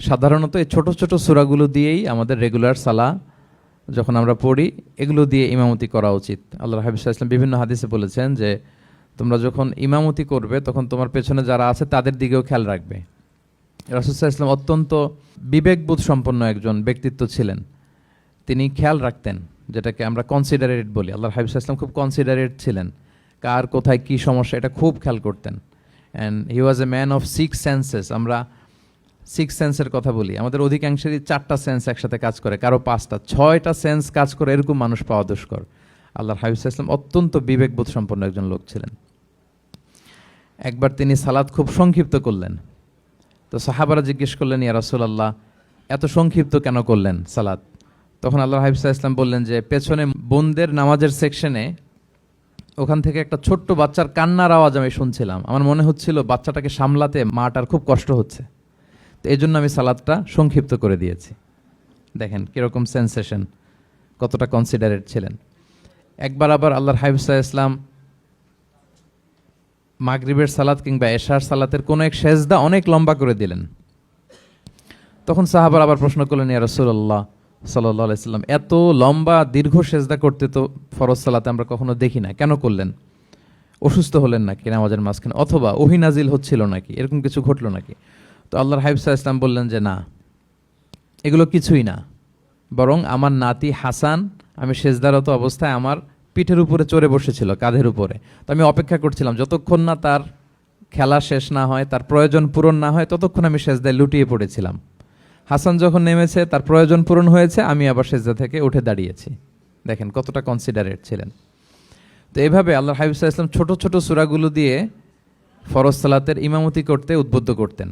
সাধারণত এই ছোট ছোট সূরাগুলো দিয়েই আমাদের রেগুলার সালাহ যখন আমরা পড়ি এগুলো দিয়ে ইমামতি করা উচিত। আল্লাহর হাবিব সাল্লাল্লাহু আলাইহি ওয়াসাল্লাম বিভিন্ন হাদিসে বলেছেন যে তোমরা যখন ইমামতি করবে তখন তোমার পেছনে যারা আছে তাদের দিকেও খেয়াল রাখবে। রাসূল সাল্লাল্লাহু আলাইহি ওয়াসাল্লাম অত্যন্ত বিবেকবোধ সম্পন্ন একজন ব্যক্তিত্ব ছিলেন। তিনি খেয়াল রাখতেন, যেটাকে আমরা কনসিডারেট বলি। আল্লাহর হাবিব সাল্লাল্লাহু আলাইহি ওয়াসাল্লাম খুব কনসিডারেট ছিলেন, কার কোথায় কী সমস্যা এটা খুব খেয়াল করতেন। And he was a man of 6 senses. আমরা 6 সেন্সের কথা বলি, আমাদের অধিকাংশেরই 4টা সেন্স একসাথে কাজ করে, কারো 5টা 6টা সেন্স কাজ করে, এরকম মানুষ পাওয়া দুষ্কর। আল্লাহর হাবিব সাল্লাল্লাহু আলাইহি ওয়াসাল্লাম অত্যন্ত বিবেকবোধ সম্পন্ন একজন লোক ছিলেন। একবার তিনি সালাত খুব সংক্ষিপ্ত করলেন, তো সাহাবারা জিজ্ঞেস করলেন, ইয়া রাসূলুল্লাহ এত সংক্ষিপ্ত কেন করলেন সালাত? তখন আল্লাহর হাবিব সাল্লাল্লাহু আলাইহি ওয়াসাল্লাম বললেন যে পেছনে বোনদের নামাজের সেকশনে ওখান থেকে একটা ছোট্ট বাচ্চার কান্নার আওয়াজ আমি শুনছিলাম। আমার মনে হচ্ছিল বাচ্চাটাকে সামলাতে মাটার খুব কষ্ট হচ্ছে, তো এই জন্য আমি সালাদটা সংক্ষিপ্ত করে দিয়েছি। দেখেন কীরকম সেন্সেশন, কতটা কনসিডারেট ছিলেন। একবার আবার আল্লাহর হাবিব সাল্লাল্লাহু আলাইহি ওয়াসাল্লাম মাগরিবের সালাত কিংবা এশার সালাতের কোনো এক সেজদা অনেক লম্বা করে দিলেন। তখন সাহাবারা আবার প্রশ্ন করলেন, ইয়া রাসূলুল্লাহ সাল্লাল্লাহু আলাইহি ওয়াসাল্লাম এত লম্বা দীর্ঘ সেজদা করতে তো ফরজ সালাতে আমরা কখনো দেখি না, কেন করলেন? অসুস্থ হলেন নাকি নামাজের মাঝখানে, অথবা ওহী নাজিল হচ্ছিল নাকি, এরকম কিছু ঘটলো নাকি? তো আল্লাহর হাবিব সাল্লাল্লাহু আলাইহি ওয়াসাল্লাম বললেন যে না, এগুলো কিছুই না, বরং আমার নাতি হাসান আমি সেজদারত অবস্থায় আমার পিঠের উপরে চড়ে বসেছিল, কাঁধের উপরে। তো আমি অপেক্ষা করছিলাম যতক্ষণ না তার খেলা শেষ না হয়, তার প্রয়োজন পূরণ না হয়, ততক্ষণ আমি সেজদায় লুটিয়ে পড়েছিলাম। হাসান যখন নেমেছে, তার প্রয়োজন পূরণ হয়েছে, আমি আবার সেজদা থেকে উঠে দাঁড়িয়েছি। দেখেন কতটা কনসিডারেট ছিলেন। তো এইভাবে আল্লাহর হাবিব সাল্লাল্লাহু আলাইহি ওয়াসাল্লাম ছোট ছোট সূরাগুলো দিয়ে ফরজ সালাতের ইমামতি করতে উদ্বুদ্ধ করতেন।